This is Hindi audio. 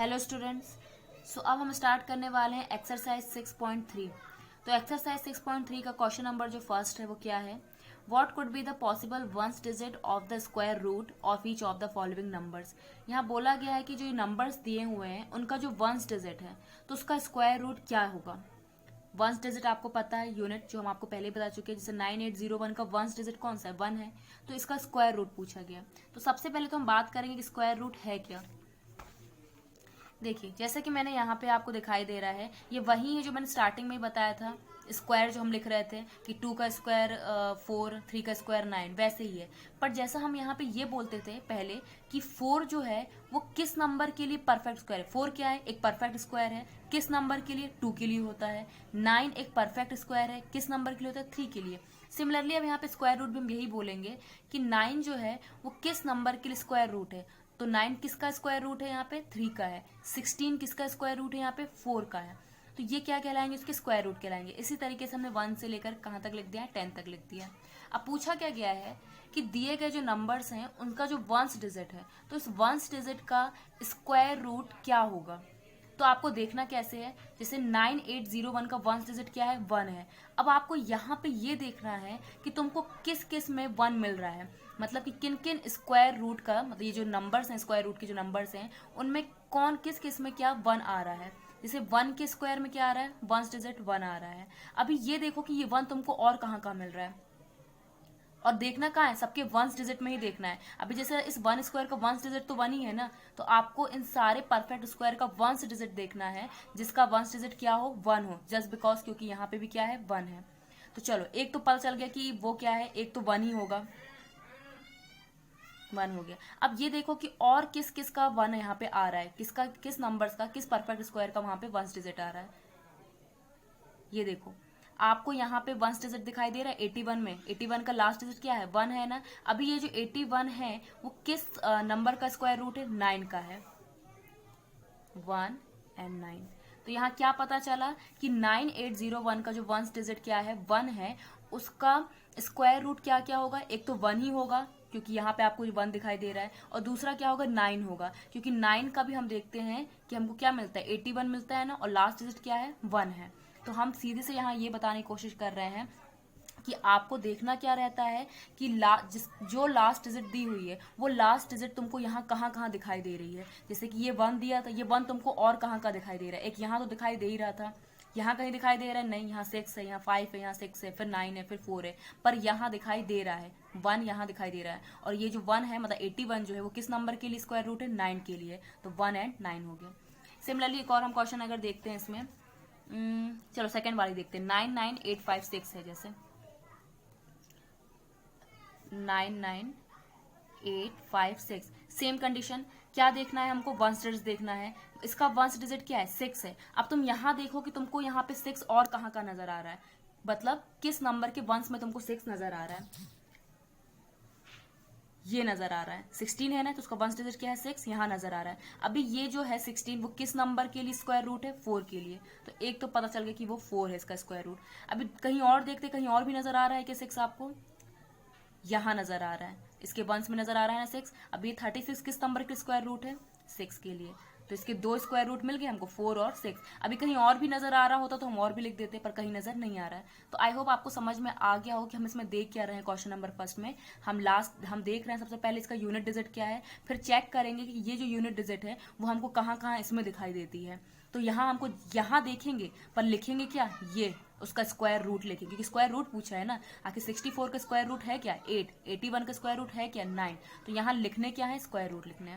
Hello students. अब हम स्टार्ट करने वाले हैं एक्सरसाइज 6.3। तो एक्सरसाइज 6.3 का क्वेश्चन नंबर जो फर्स्ट है वो क्या है, what could be the possible ones digit of the square root of each of the following numbers. यहाँ बोला गया है कि जो ये नंबर्स दिए हुए हैं उनका जो वंस डिजिट है तो उसका स्क्वायर रूट क्या होगा। वंस डिजिट आपको पता है, यूनिट जो हम आपको पहले बता चुके हैं, जैसे 9801 का वंस डिजिट कौन सा है, 1 है, तो इसका स्क्वायर रूट पूछा गया। तो सबसे पहले तो हम बात करेंगे कि स्क्वायर रूट है क्या। देखिए जैसे कि मैंने यहाँ पे आपको दिखाई दे रहा है, ये वही है जो मैंने स्टार्टिंग में ही बताया था। स्क्वायर जो हम लिख रहे थे कि 2 का स्क्वायर 4, 3 का स्क्वायर 9, वैसे ही है। पर जैसा हम यहाँ पे ये बोलते थे पहले कि 4 जो है वो किस नंबर के लिए परफेक्ट स्क्वायर है। 4 क्या है, एक परफेक्ट स्क्वायर है, किस नंबर के लिए, 2 के लिए होता है। 9 एक परफेक्ट स्क्वायर है, किस नंबर के लिए होता है, 3 के लिए। सिमिलरली अब यहाँ पे स्क्वायर रूट भी हम यही बोलेंगे कि 9 जो है वो किस नंबर के लिए स्क्वायर रूट है। तो 9 किसका स्क्वायर रूट है, यहाँ पे 3 का है। 16 किसका स्क्वायर रूट है, यहाँ पे 4 का है। तो ये क्या कहलाएंगे, उसके स्क्वायर रूट कहलाएंगे। इसी तरीके से हमने 1 से लेकर कहाँ तक लिख दिया है, 10 तक लिख दिया। अब पूछा क्या गया है कि दिए गए जो नंबर्स हैं उनका जो वंस डिजिट है तो इस वंस डिजिट का स्क्वायर रूट क्या होगा। तो आपको देखना कैसे है, जैसे 9801 का वंस डिजिट क्या है, 1 है। अब आपको यहाँ पे ये देखना है कि तुमको किस किस में 1 मिल रहा है, मतलब कि किन किन स्क्वायर रूट का, मतलब ये जो नंबर्स हैं स्क्वायर रूट के जो नंबर्स हैं उनमें कौन किस किस में क्या 1 आ रहा है। जैसे 1 के स्क्वायर में क्या आ रहा है, वंस डिजिट 1 आ रहा है। अभी ये देखो कि ये 1 तुमको और कहाँ कहाँ मिल रहा है, और देखना कहाँ है, सबके वंस डिजिट में ही देखना है। अभी जैसे इस 1 स्क्वायर का वंस डिजिट तो 1 ही है ना, तो आपको इन सारे परफेक्ट स्क्वायर का वंस डिजिट देखना है जिसका वंस डिजिट क्या हो, 1 हो, जस्ट बिकॉज क्योंकि यहाँ पे भी क्या है, 1 है। तो चलो एक तो पता चल गया कि वो क्या है, एक तो 1 ही होगा, 1 हो गया। अब ये देखो कि और किस किस का 1 यहाँ पे आ रहा है, किसका, किस नंबर्स का, किस परफेक्ट स्क्वायर का वहां पे वंस डिजिट आ रहा है। ये देखो आपको यहाँ पे वंस डिजिट दिखाई दे रहा है 81 में। 81 का लास्ट डिजिट क्या है, 1 है ना। अभी ये जो 81 है वो किस नंबर का स्क्वायर रूट है, 9 का है, 1 एंड 9। तो यहाँ क्या पता चला कि 9801 का जो वंस डिजिट क्या है, 1 है, उसका स्क्वायर रूट क्या क्या होगा। एक तो 1 ही होगा क्योंकि यहाँ पे आपको 1 दिखाई दे रहा है, और दूसरा क्या होगा, 9 होगा, क्योंकि 9 का भी हम देखते हैं कि हमको क्या मिलता है, 81 मिलता है ना, और लास्ट डिजिट क्या है, 1 है। तो हम सीधे से यहाँ ये बताने की कोशिश कर रहे हैं कि आपको देखना क्या रहता है कि जो लास्ट डिजिट दी हुई है वो लास्ट डिजिट तुमको यहाँ कहाँ कहाँ दिखाई दे रही है। जैसे कि ये 1 दिया था, ये 1 तुमको और कहाँ कहाँ दिखाई दे रहा है, एक यहाँ तो दिखाई दे ही रहा था, यहाँ कहीं दिखाई दे रहा है नहीं, यहाँ 6 है, यहाँ 5 है, यहाँ 6 है, फिर 9 है, फिर 4 है, पर यहाँ दिखाई दे रहा है 1, यहाँ दिखाई दे रहा है। और ये जो 1 है मतलब 81 जो है वो किस नंबर के लिए स्क्वायर रूट है, 9 के लिए, तो 1 एंड 9 हो गया। सिमिलरली एक और हम क्वेश्चन अगर देखते हैं इसमें, चलो सेकंड वाली देखते हैं। 99856 है, जैसे 99856, सेम कंडीशन। क्या देखना है हमको, वंस डिजिट देखना है। इसका वंस डिजिट क्या है, 6 है। अब तुम यहाँ देखो कि तुमको यहाँ पे 6 और कहाँ का नजर आ रहा है, मतलब किस नंबर के वंस में तुमको 6 नजर आ रहा है, ये नजर आ रहा है। 16 है ना, तो उसका वंस डिजिट क्या है, 6, यहाँ नजर आ रहा है। अभी ये जो है 16 वो किस नंबर के लिए स्क्वायर रूट है, 4 के लिए। तो एक तो पता चल गया कि वो 4 है इसका स्क्वायर रूट। अभी कहीं और देखते, कहीं और भी नजर आ रहा है कि 6 आपको यहाँ नजर आ रहा है, इसके वंस में नजर आ रहा है ना 6। अब ये 36 किस नंबर के स्क्वायर रूट है, 6 के लिए। तो इसके 2 स्क्वायर रूट मिल गए हमको, 4 और 6। अभी कहीं और भी नजर आ रहा होता तो हम और भी लिख देते, पर कहीं नजर नहीं आ रहा है। तो आई होप आपको समझ में आ गया हो कि हम इसमें देख क्या रहे हैं। क्वेश्चन नंबर फर्स्ट में हम देख रहे हैं सबसे पहले इसका यूनिट डिजिट क्या है, फिर चेक करेंगे कि ये जो यूनिट डिजिट है वो हमको कहाँ कहाँ इसमें दिखाई देती है। तो यहाँ हमको यहाँ देखेंगे, पर लिखेंगे क्या, ये उसका स्क्वायर रूट लिखेंगे, क्योंकि स्क्वायर रूट पूछा है ना। आखिर 64 का स्क्वायर रूट है क्या, 8, 81 का स्क्वायर रूट है क्या, 9। तो यहाँ लिखने क्या है, स्क्वायर रूट लिखना है।